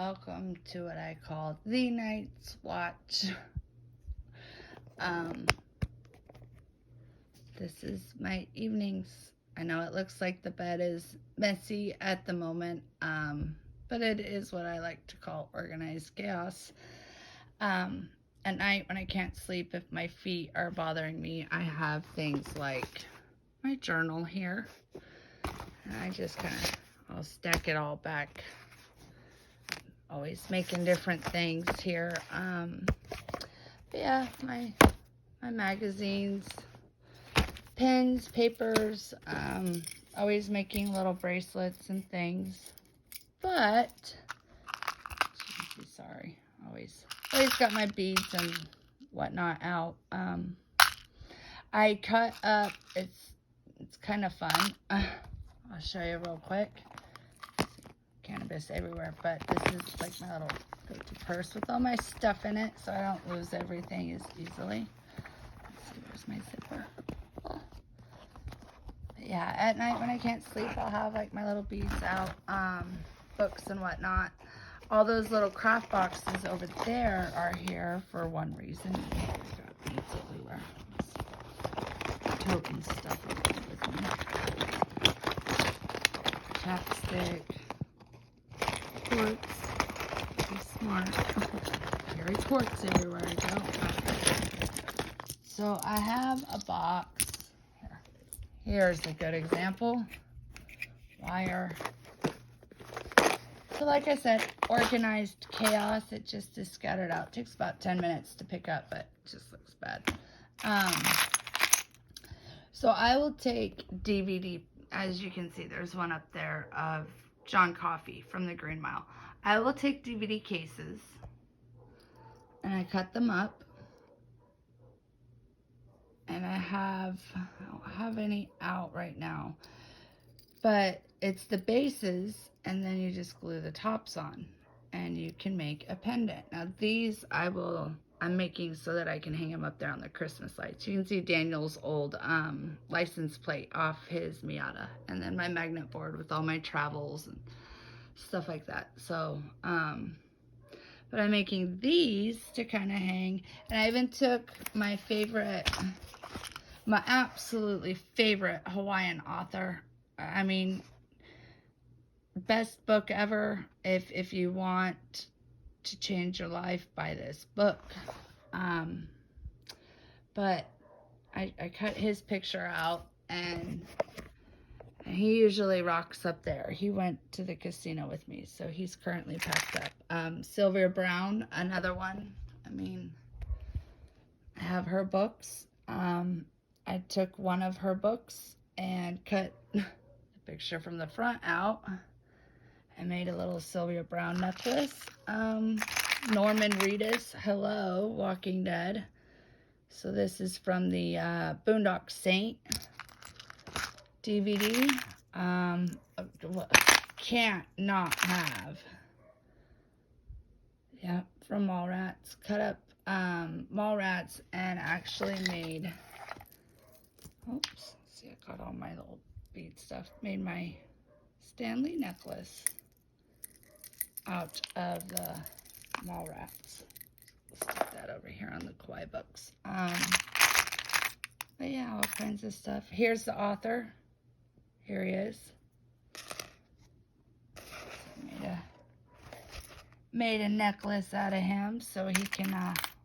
welcome to what I call the night's watch. This is my evenings. I know it looks like the bed is messy at the moment, but it is what I like to call organized chaos. At night when I can't sleep, if my feet are bothering me, I have things like my journal here. And I just I'll stack it all back. Always making different things here. But yeah, my magazines, pens, papers, always making little bracelets and things. But, sorry, always got my beads and whatnot out. I cut up, it's kind of fun. I'll show you real quick. Cannabis everywhere, but this is like my little go-to purse with all my stuff in it, so I don't lose everything as easily. Let's see, where's my zipper? But yeah, at night when I can't sleep, I'll have like my little beads out, books and whatnot. All those little craft boxes over there are here for one reason. I've got beads everywhere. Toting stuff with me. Chapstick. Quartz. Be smart. Carry quartz everywhere I go. So I have a box. Here's a good example. Wire. So like I said, organized chaos. It just is scattered out. It takes about 10 minutes to pick up, but it just looks bad. So I will take DVD. As you can see, there's one up there of John Coffey from the Green Mile. I will take DVD cases and I cut them up, and I don't have any out right now, but it's the bases, and then you just glue the tops on and you can make a pendant. Now these I'm making so that I can hang them up there on the Christmas lights. You can see Daniel's old license plate off his Miata, and then my magnet board with all my travels and stuff like that. So, but I'm making these to kind of hang, and I even took my absolutely favorite Hawaiian author. I mean, best book ever. If you want to change your life, buy this book. But I cut his picture out, and he usually rocks up there. He went to the casino with me, so he's currently packed up. Sylvia Brown, another one. I mean, I have her books. I took one of her books and cut the picture from the front out. I made a little Sylvia Brown necklace. Norman Reedus, hello, Walking Dead. So this is from the Boondock Saint DVD. Can't not have. Yeah, from Mallrats. Cut up Mallrats and actually made, oops, see, I got all my little bead stuff. Made my Stanley necklace out of the Mallrats. Stick that over here on the Kauai books. But yeah, all kinds of stuff. Here's the author. Here he is. Made a necklace out of him so he can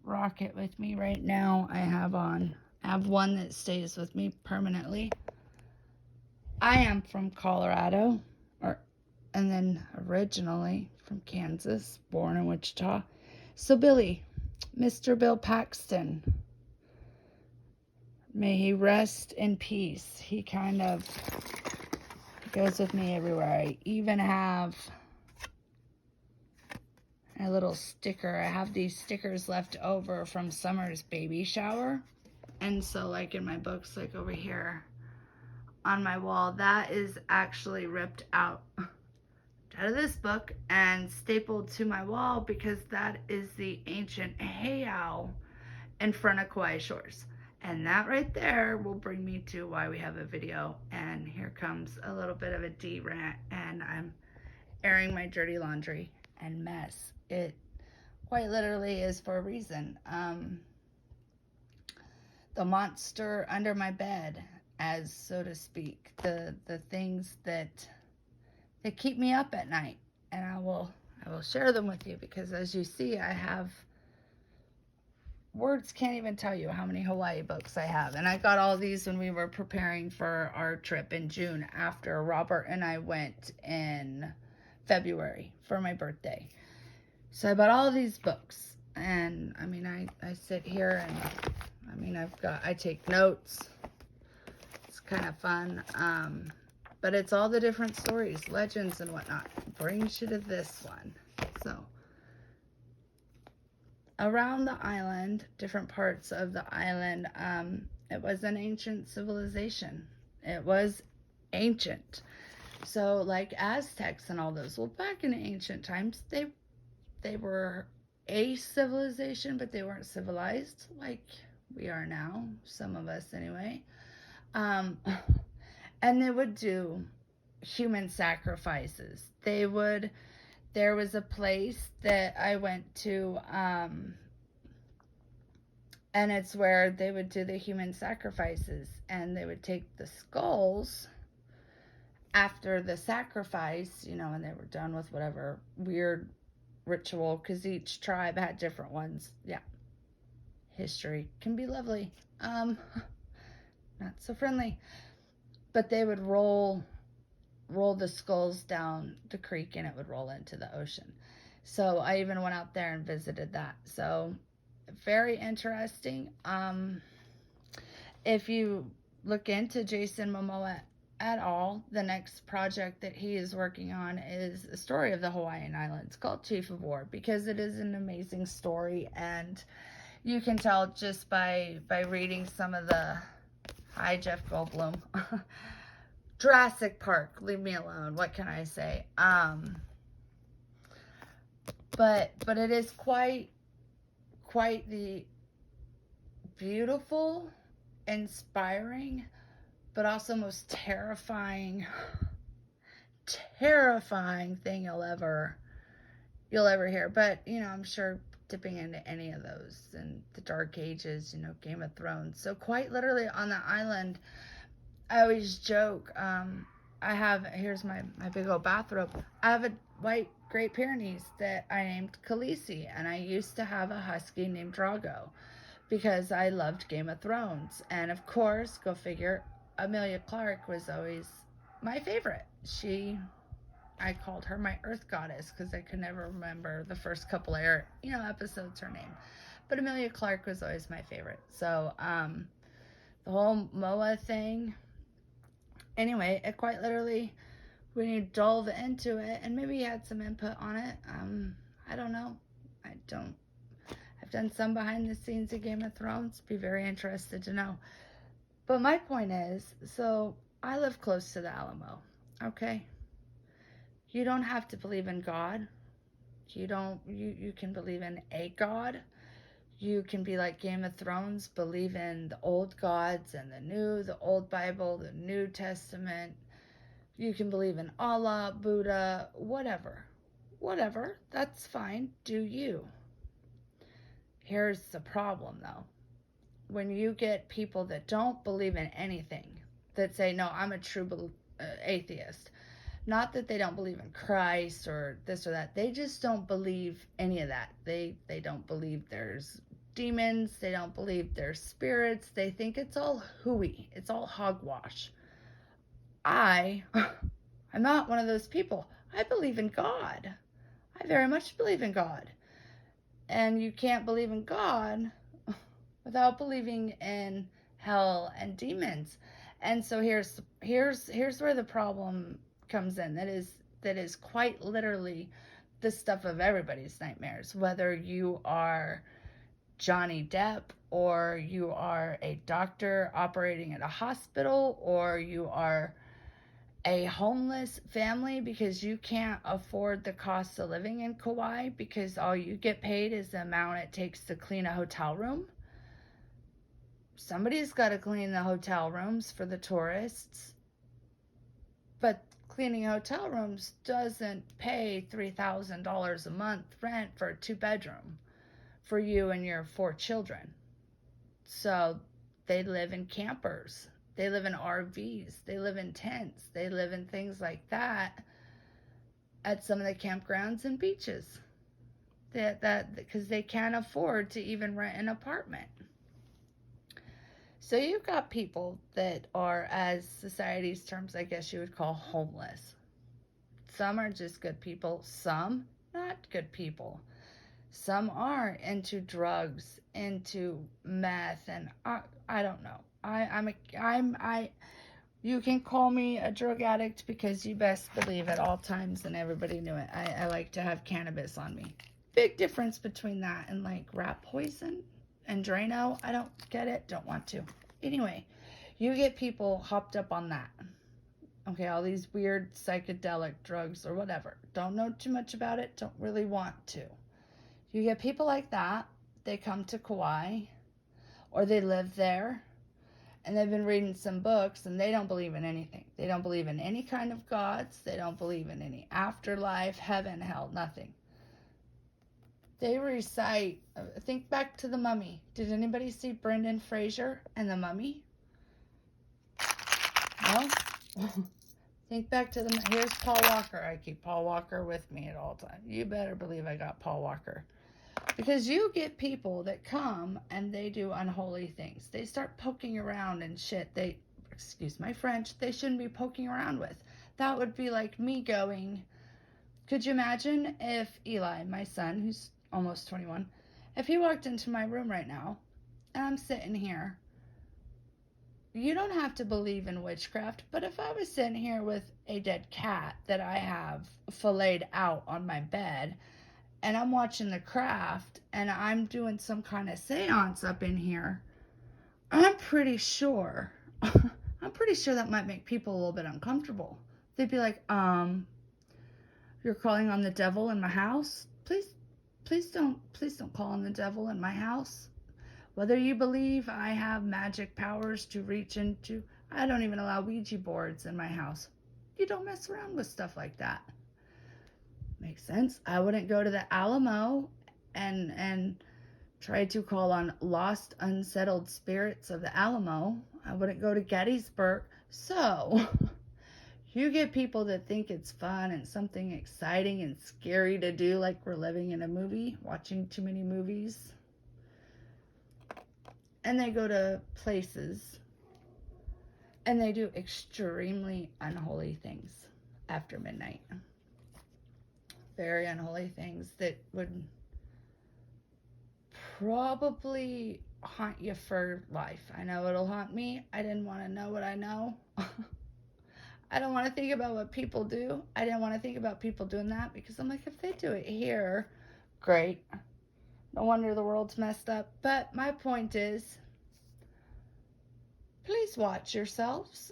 rock it with me. Right now I have one that stays with me permanently. I am from Colorado, and then originally from Kansas, born in Wichita. So Billy, Mr. Bill Paxton, may he rest in peace. He kind of goes with me everywhere. I even have a little sticker. I have these stickers left over from Summer's baby shower. And so like in my books, like over here on my wall, that is actually ripped out of this book and stapled to my wall because that is the ancient heiau in front of Kauai Shores. And that right there will bring me to why we have a video. And here comes a little bit of a D rant, and I'm airing my dirty laundry. and mess. It quite literally is for a reason. The monster under my bed, as so to speak, the things that keep me up at night, and I will share them with you, because as you see, I have words can't even tell you how many Hawaii books I have. And I got all these when we were preparing for our trip in June, after Robert and I went in February for my birthday. So I bought all of these books, and I mean, I sit here and I mean, I take notes. It's kind of fun. But it's all the different stories, legends and whatnot. Brings you to this one. So around the island, different parts of the island, it was an ancient civilization. It was ancient. So like Aztecs and all those, well, back in ancient times, they were a civilization, but they weren't civilized like we are now, some of us anyway. And they would do human sacrifices. There was a place that I went to, and it's where they would do the human sacrifices, and they would take the skulls after the sacrifice, and they were done with whatever weird ritual, because each tribe had different ones. Yeah. History can be lovely. Not so friendly. But they would roll the skulls down the creek, and it would roll into the ocean. So I even went out there and visited that. So very interesting. If you look into Jason Momoa at all, the next project that he is working on is a story of the Hawaiian Islands called Chief of War, because it is an amazing story, and you can tell just by reading some of the, hi Jeff Goldblum, Jurassic Park, leave me alone, what can I say? But it is quite the beautiful, inspiring, but also most terrifying thing you'll ever hear. But I'm sure dipping into any of those in the Dark Ages, Game of Thrones. So quite literally on the island, I always joke, here's my big old bathrobe. I have a white Great Pyrenees that I named Khaleesi, and I used to have a husky named Drago, because I loved Game of Thrones. And of course, go figure, Emilia Clarke was always my favorite. I called her my Earth Goddess, because I could never remember the first couple of episodes, her name. But Emilia Clarke was always my favorite. So the whole Moa thing, anyway, it quite literally, when you delve into it, and maybe you had some input on it, I don't know. I've done some behind the scenes of Game of Thrones. Be very interested to know. But my point is, so I live close to the Alamo, okay? You don't have to believe in God. You can believe in a God. You can be like Game of Thrones, believe in the old gods and the old Bible, the New Testament. You can believe in Allah, Buddha, whatever. Whatever, that's fine. Do you. Here's the problem, though. When you get people that don't believe in anything, that say, no, I'm a true atheist. Not that they don't believe in Christ or this or that. They just don't believe any of that. They don't believe there's demons. They don't believe there's spirits. They think it's all hooey. It's all hogwash. I'm not one of those people. I believe in God. I very much believe in God. And you can't believe in God without believing in hell and demons. And so here's where the problem comes in. That is quite literally the stuff of everybody's nightmares, whether you are Johnny Depp, or you are a doctor operating at a hospital, or you are a homeless family because you can't afford the cost of living in Kauai, because all you get paid is the amount it takes to clean a hotel room. Somebody's got to clean the hotel rooms for the tourists. But cleaning hotel rooms doesn't pay $3,000 a month rent for a 2-bedroom for you and your 4 children. So they live in campers. They live in RVs. They live in tents. They live in things like that at some of the campgrounds and beaches. That because they can't afford to even rent an apartment. So you've got people that are, as society's terms, I guess you would call homeless. Some are just good people, some not good people. Some are into drugs, into meth, and I don't know. You can call me a drug addict because you best believe at all times, and everybody knew it, I like to have cannabis on me. Big difference between that and like rat poison and Drano. I don't get it, don't want to. Anyway, you get people hopped up on that. Okay, all these weird psychedelic drugs or whatever. Don't know too much about it, don't really want to. You get people like that, they come to Kauai, or they live there, and they've been reading some books, and they don't believe in anything. They don't believe in any kind of gods. They don't believe in any afterlife, heaven, hell, nothing. They recite, think back to The Mummy. Did anybody see Brendan Fraser and The Mummy? No? Think back to here's Paul Walker. I keep Paul Walker with me at all times. You better believe I got Paul Walker. Because you get people that come and they do unholy things. They start poking around and shit excuse my French, they shouldn't be poking around with. That would be like me going, could you imagine if Eli, my son, who's almost 21, if he walked into my room right now and I'm sitting here, you don't have to believe in witchcraft, but if I was sitting here with a dead cat that I have filleted out on my bed, and I'm watching The Craft, and I'm doing some kind of seance up in here, I'm pretty sure that might make people a little bit uncomfortable. They'd be like, you're calling on the devil in my house? Please don't call on the devil in my house. Whether you believe I have magic powers to reach into, I don't even allow Ouija boards in my house. You don't mess around with stuff like that. Makes sense. I wouldn't go to the Alamo and try to call on lost, unsettled spirits of the Alamo. I wouldn't go to Gettysburg. So, you get people that think it's fun and something exciting and scary to do, like we're living in a movie, watching too many movies. And they go to places and they do extremely unholy things after midnight. Very unholy things that would probably haunt you for life. I know it'll haunt me. I didn't want to know what I know. I don't want to think about what people do. I didn't want to think about people doing that because I'm like, if they do it here, great. No wonder the world's messed up. But my point is, please watch yourselves.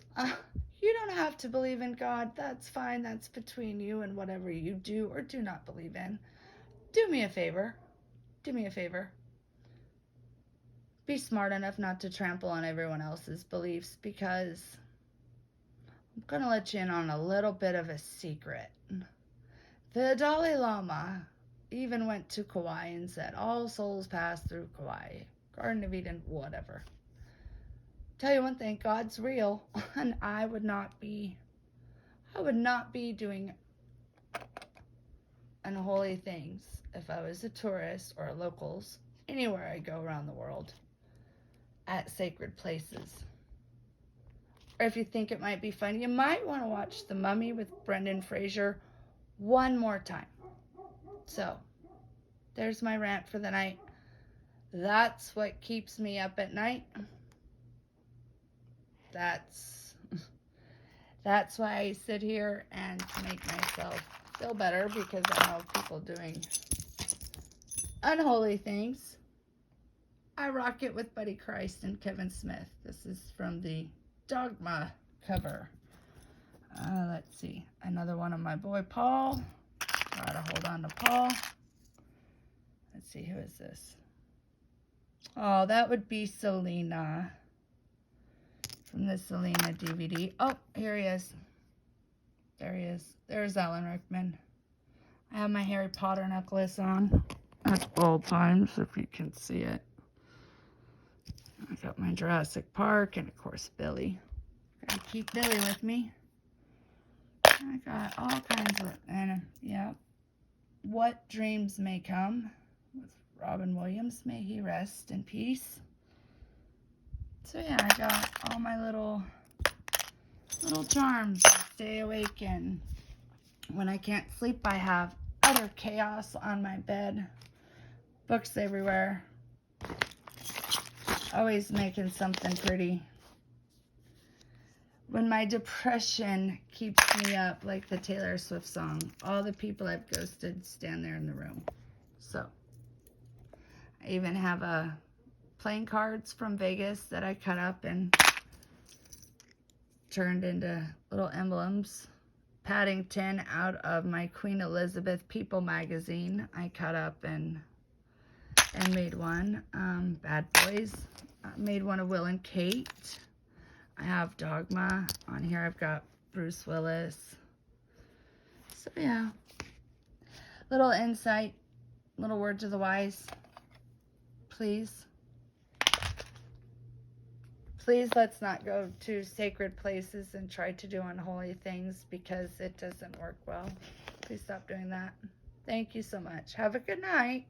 You don't have to believe in God. That's fine. That's between you and whatever you do or do not believe in. Do me a favor. Do me a favor. Be smart enough not to trample on everyone else's beliefs, because I'm going to let you in on a little bit of a secret. The Dalai Lama even went to Kauai and said, all souls pass through Kauai. Garden of Eden, whatever. Tell you one thing, God's real, and I would not be doing unholy things if I was a tourist or a locals anywhere I go around the world at sacred places. Or if you think it might be fun, you might want to watch The Mummy with Brendan Fraser one more time. So, there's my rant for the night. That's what keeps me up at night. That's why I sit here and make myself feel better, because I know people doing unholy things. I rock it with Buddy Christ and Kevin Smith. This is from the Dogma cover. Let's see. Another one of my boy Paul. Gotta hold on to Paul. Let's see, who is this? Oh, that would be Selena. From the Selena DVD. Oh, here he is. There he is. There's Alan Rickman. I have my Harry Potter necklace on at all times, if you can see it. I got my Jurassic Park, and of course Billy. Gotta keep Billy with me. I got all kinds of, and yeah, What Dreams May Come with Robin Williams. May he rest in peace. So yeah, I got all my little charms to stay awake, and when I can't sleep, I have utter chaos on my bed. Books everywhere. Always making something pretty. When my depression keeps me up, like the Taylor Swift song, all the people I've ghosted stand there in the room. So, I even have playing cards from Vegas that I cut up and turned into little emblems. Paddington out of my Queen Elizabeth People magazine. I cut up and made one. Bad Boys. I made one of Will and Kate. I have Dogma. On here I've got Bruce Willis. So yeah. Little insight. Little word to the wise. Please. Please let's not go to sacred places and try to do unholy things, because it doesn't work well. Please stop doing that. Thank you so much. Have a good night.